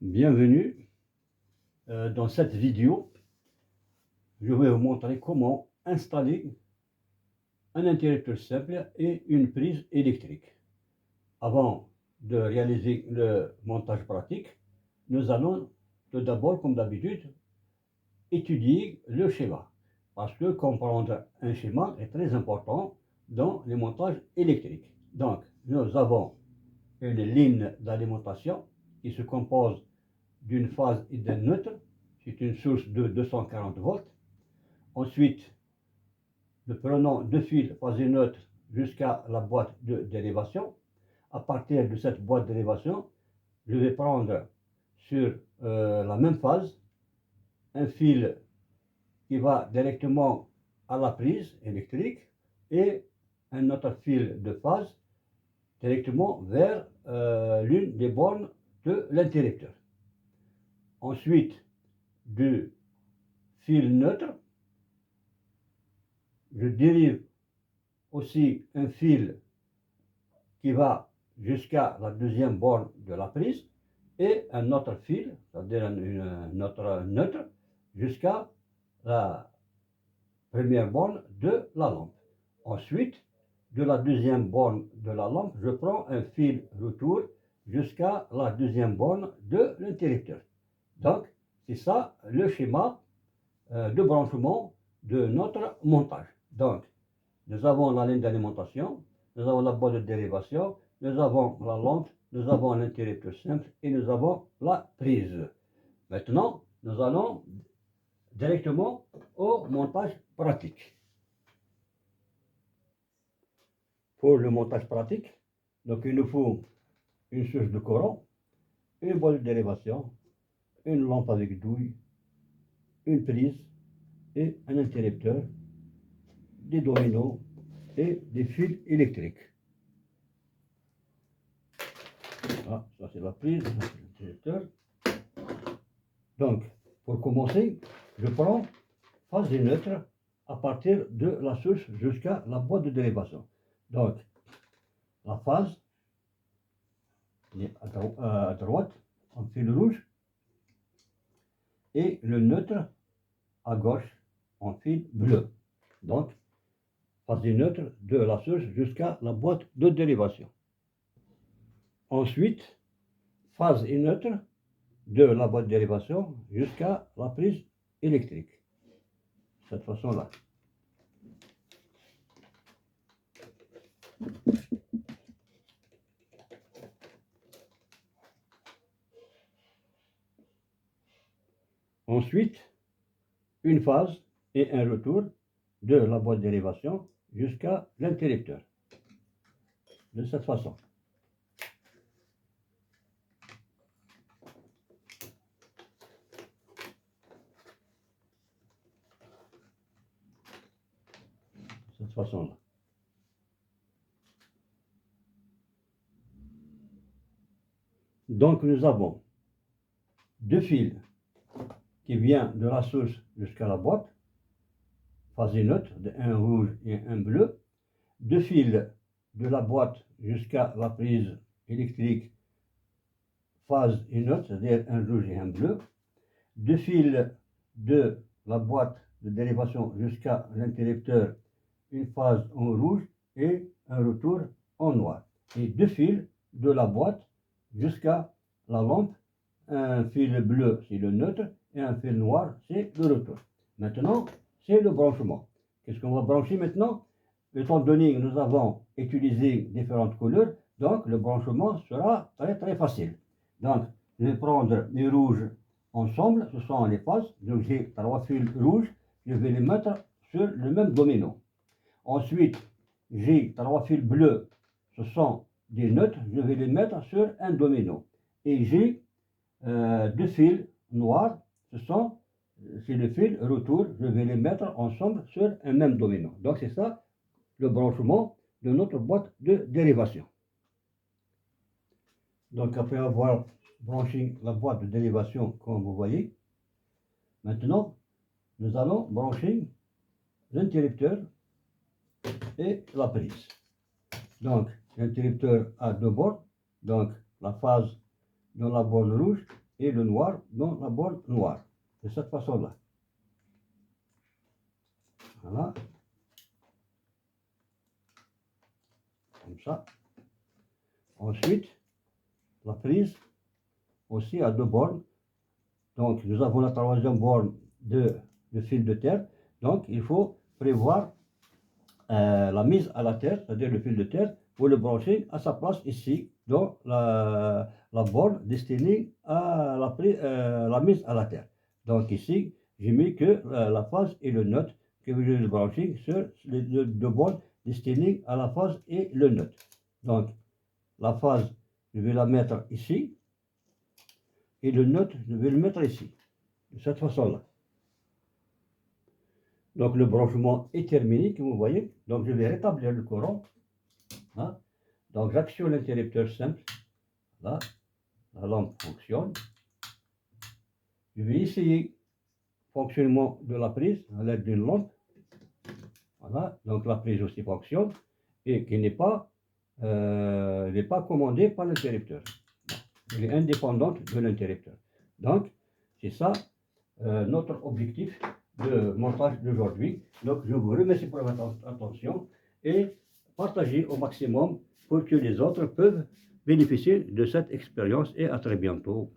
Bienvenue dans cette vidéo. Je vais vous montrer comment installer un interrupteur simple et une prise électrique. Avant de réaliser le montage pratique, nous allons tout d'abord, comme d'habitude, étudier le schéma. Parce que comprendre un schéma est très important dans les montages électriques. Donc, nous avons une ligne d'alimentation qui se compose d'une phase et d'un neutre. C'est une source de 240 volts. Ensuite, nous prenons deux fils phasé neutre jusqu'à la boîte de dérivation. À partir de cette boîte de dérivation, je vais prendre sur la même phase un fil qui va directement à la prise électrique et un autre fil de phase directement vers l'une des bornes de l'interrupteur. Ensuite, du fil neutre, je dérive aussi un fil qui va jusqu'à la deuxième borne de la prise et un autre fil, c'est-à-dire un autre neutre, jusqu'à la première borne de la lampe. Ensuite, de la deuxième borne de la lampe, je prends un fil retour jusqu'à la deuxième borne de l'interrupteur. Donc, c'est ça le schéma de branchement de notre montage. Donc, nous avons la ligne d'alimentation, nous avons la boîte de dérivation, nous avons la lampe, nous avons l'interrupteur simple et nous avons la prise. Maintenant, nous allons directement au montage pratique. Pour le montage pratique, donc il nous faut une source de courant, une boîte de dérivation, une lampe avec douille, une prise et un interrupteur, des dominos et des fils électriques. Ah, ça c'est la prise, l'interrupteur. Donc, pour commencer, je prends phase et neutre à partir de la source jusqu'à la boîte de dérivation. Donc, la phase est à droite en fil rouge et le neutre à gauche en fil bleu. Donc, phase et neutre de la source jusqu'à la boîte de dérivation. Ensuite, phase et neutre de la boîte de dérivation jusqu'à la prise électrique. De cette façon-là. Ensuite, une phase et un retour de la boîte de dérivation jusqu'à l'interrupteur. De cette façon. De cette façon-là. Donc nous avons deux fils qui viennent de la source jusqu'à la boîte, phase et neutre, un rouge et un bleu, deux fils de la boîte jusqu'à la prise électrique, phase et neutre, c'est-à-dire un rouge et un bleu, deux fils de la boîte de dérivation jusqu'à l'interrupteur, une phase en rouge et un retour en noir. Et deux fils de la boîte jusqu'à la lampe, un fil bleu c'est le neutre et un fil noir c'est le retour. Maintenant, c'est le branchement. Qu'est-ce qu'on va brancher maintenant? Étant donné que nous avons utilisé différentes couleurs, donc le branchement sera très facile. Donc, je vais prendre les rouges ensemble, ce sont les phases. Donc j'ai trois fils rouges, je vais les mettre sur le même domino. Ensuite, j'ai trois fils bleus, ce sont des neutres, je vais les mettre sur un domino. Et j'ai deux fils noirs, c'est le fil retour, je vais les mettre ensemble sur un même domino. Donc c'est ça le branchement de notre boîte de dérivation. Donc après avoir branché la boîte de dérivation comme vous voyez, maintenant nous allons brancher l'interrupteur et la prise. Donc l'interrupteur a deux bornes, donc la phase dans la borne rouge et le noir dans la borne noire. De cette façon-là. Voilà. Comme ça. Ensuite, la prise aussi à 2 bornes. Donc, nous avons la troisième borne de fil de terre. Donc, il faut prévoir la mise à la terre, c'est-à-dire le fil de terre, pour le brancher à sa place ici, dans la borne destinée à la mise à la terre. Donc ici, j'ai mis que la phase et le nœud que je vais brancher sur les deux bornes destinées à la phase et le nœud. Donc, la phase, je vais la mettre ici, et le nœud, je vais le mettre ici, de cette façon-là. Donc le branchement est terminé, comme vous voyez. Donc je vais rétablir le courant. Hein. Donc j'actionne l'interrupteur simple. Là, la lampe fonctionne. Je vais essayer le fonctionnement de la prise à l'aide d'une lampe. Voilà, donc la prise aussi fonctionne et qui n'est pas commandée par l'interrupteur. Elle est indépendante de l'interrupteur. Donc c'est ça notre objectif de montage d'aujourd'hui. Donc je vous remercie pour votre attention et partagez au maximum pour que les autres peuvent bénéficier de cette expérience et à très bientôt.